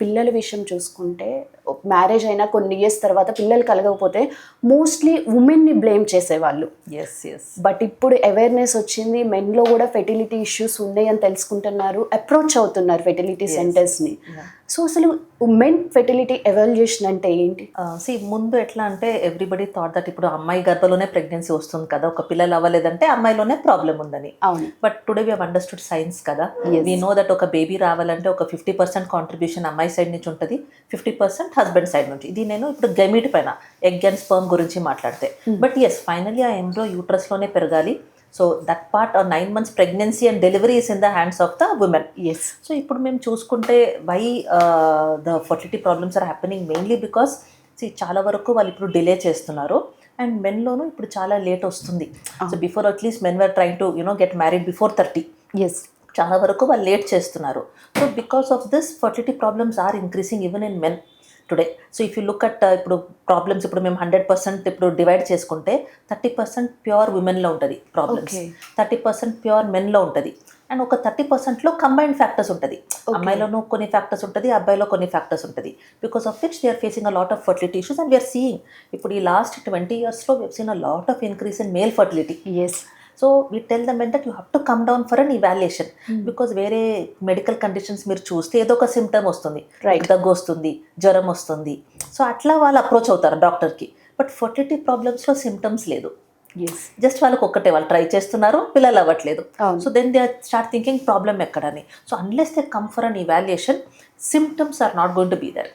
పిల్లల విషయం చూసుకుంటే మ్యారేజ్ అయినా కొన్ని ఇయర్స్ తర్వాత పిల్లలు కలగకపోతే మోస్ట్లీ ఉమెన్ని బ్లేమ్ చేసేవాళ్ళు. బట్ ఇప్పుడు అవేర్నెస్ వచ్చింది, మెన్లో కూడా ఫెర్టిలిటీ ఇష్యూస్ ఉన్నాయి అని తెలుసుకుంటున్నారు, అప్రోచ్ అవుతున్నారు ఫెర్టిలిటీ సెంటర్స్ని. సో అసలు ఉమెన్ ఫెర్టిలిటీ ఎవాల్యుయేషన్ అంటే ఏంటి? ముందు ఎట్లా అంటే ఎవ్రీబడి థాట్ దట్ ఇప్పుడు అమ్మాయి గర్భంలోనే ప్రెగ్నెన్సీ వస్తుంది కదా, ఒక పిల్లలు అవ్వలేదంటే అమ్మాయిలోనే ప్రాబ్లం ఉందని. అవును. But today we have understood science కదా, వీ నో దట్ ఒక బేబీ రావాలంటే ఒక 50% కాంట్రిబ్యూషన్ అమ్మాయి సైడ్ నుంచి ఉంటుంది, 50% హస్బెండ్ సైడ్ నుంచి. ఇది నేను ఇప్పుడు గెమిట్ పైన ఎగ్ అండ్ స్పర్మ్ గురించి మాట్లాడితే. బట్ ఎస్, ఫైనలీ ఆ ఎంబ్రో యూట్రస్లోనే పెరగాలి. So that part 9 months pregnancy and delivery is in the hands of the women. So ఇప్పుడు మేము చూసుకుంటే why the fertility problems are happening mainly because చాలా వరకు వాళ్ళు ఇప్పుడు డిలే చేస్తున్నారు. అండ్ మెన్లోనూ ఇప్పుడు చాలా లేట్ వస్తుంది. So before at least men were trying to get married before 30. చాలా వరకు వాళ్ళు లేట్ చేస్తున్నారు. So because of this fertility problems are increasing even in men today. So if you look at ఇప్పుడు problems, ఇప్పుడు మేము 100% ఇప్పుడు డివైడ్ చేసుకుంటే 30% ప్యూర్ ఉమెన్లో ఉంటుంది ప్రాబ్లమ్స్, 30% ప్యూర్ మెన్లో ఉంటుంది, అండ్ ఒక 30%లో కంబైన్డ్ ఫ్యాక్టర్స్ ఉంటుంది. అమ్మాయిలోనూ కొన్ని ఫ్యాక్టర్స్ ఉంటుంది, అబ్బాయిలో కొన్ని ఫ్యాక్టర్స్ ఉంటుంది. Because of which they are facing a lot of fertility issues. And we are seeing ఇప్పుడు ఈ లాస్ట్ 20 yearsలో we are seen a lot of increase in male fertility. So we tell them that you have to come down for an evaluation. Because వేరే medical conditions మీరు చూస్తే ఏదో ఒక symptom వస్తుంది, దగ్గు వస్తుంది, జ్వరం వస్తుంది, సో అట్లా వాళ్ళు అప్రోచ్ అవుతారు డాక్టర్కి. బట్ ఫర్టిలిటీ ప్రాబ్లమ్స్లో సిమ్టమ్స్ లేదు, జస్ట్ వాళ్ళకి ఒక్కటే, వాళ్ళు ట్రై చేస్తున్నారు, పిల్లలు అవ్వట్లేదు. So then they start thinking problem ఎక్కడని. So unless they come for an evaluation, symptoms are not going to be there.